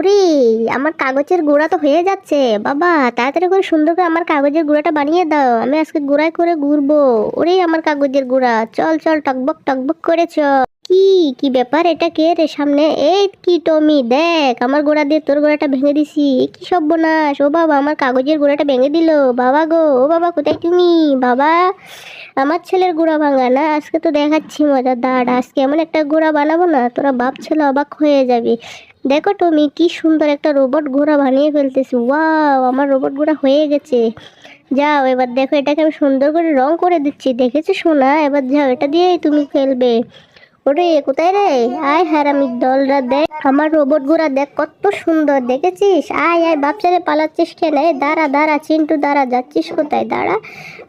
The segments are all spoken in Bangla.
ওরে, আমার কাগজের গুঁড়া তো হয়ে যাচ্ছে। বাবা, তাড়াতাড়ি করে সুন্দর করে আমার কাগজের গুঁড়াটা বানিয়ে দাও, আমি আজকে গুঁড়ায় করে ঘুরবো। ওরে আমার কাগজের গুঁড়া, চল চল টকবক টকবক করে চল। কি কি ব্যাপার, এটা কে রে সামনে? এই কি টমি, দেখ আমার গোড়া দিয়ে তোর গোড়াটা ভেঙে দিছি। এ কি সর্বনাশ! ও বাবা, আমার কাগজের গোড়াটা ভেঙে দিল। বাবা গো, ও বাবা কোথায় তুমি? বাবা, আমার ছেলের গোড়া ভাঙা না, আজকে তো দেখাচ্ছি মজা। দাঁড়া, আজকে এমন একটা গোড়া বানাবো না, তোরা বাপ ছেলে অবাক হয়ে যাবি। দেখো টমি, কি সুন্দর একটা রোবট ঘোড়া বানিয়ে ফেলতেছি। ওয়াও, আমার রোবট ঘোড়া হয়ে গেছে। যাও এবার দেখো, এটাকে আমি সুন্দর করে রং করে দিচ্ছি, দেখেছো সোনা? এবার যাও, এটা দিয়েই তুমি খেলবে। ওরে কোথায় রে? আয় হারামির দলরা, দেখ আমার রোবট ঘোড়া, দেখ কত সুন্দর, দেখেছিস? আয় আয়, বাপ ছেলে পালাচ্ছিস কেন? এই দাঁড়া দাঁড়া চিন্টু, দাঁড়া, যাচ্ছিস কোথায়? দাঁড়া,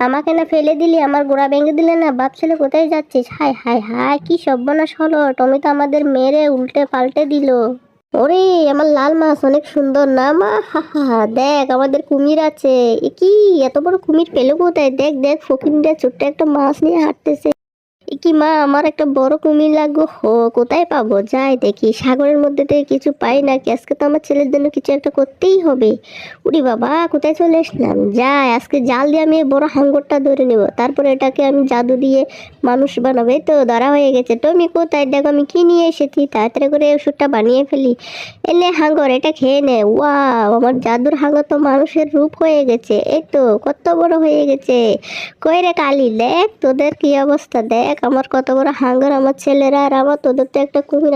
আমাকে না ফেলে দিলি, আমার গোড়া ভেঙে দিলে না, বাপ ছেলে কোথায় যাচ্ছিস? হায় হায় হায়, কি সর্বনাশ হলো! টমি তো আমাদের মেরে উল্টে পাল্টে দিল। ওরে, আমার লাল মাছ অনেক সুন্দর না মা? হা হা হা, দেখ আমাদের কুমির আছে। এ কি, এত বড় কুমির পেলো কোথায়? দেখ দেখ, ফকিন্ডা ছোট্ট একটা মাছ নিয়ে হাঁটতেছে। এ কি মা, আমার একটা বড় কুমির লাগবে। হো, কোথায় পাবো? যাই দেখি, সাগরের মধ্যে থেকে কিছু পাই নাকি। আজকে তো আমার ছেলের জন্য কিছু একটা করতেই হবে। উরি বাবা, কোথায় চলে আসলাম! যাই, আজকে জাল দিয়ে আমি এই বড় হাঙ্গরটা ধরে নেব, তারপরে এটাকে আমি জাদু দিয়ে মানুষ বানাবো। এই তো ধরা হয়ে গেছে। তুমি কোথায়? দেখো আমি কি নিয়ে এসেছি, তাড়াতাড়ি করে এই ওষুধটা বানিয়ে ফেলি। এনে হাঙ্গর, এটা খেয়ে নে। ওয়াও, আমার জাদুর হাঙ্গর তো মানুষের রূপ হয়ে গেছে। এই তো কত বড় হয়ে গেছে। কই রে কালি, দেখ তোদের কি অবস্থা, দেখ আমার কত বড় হাঙ্গর, আমার ছেলেরা আর আমার, তোদের তো একটা কুমির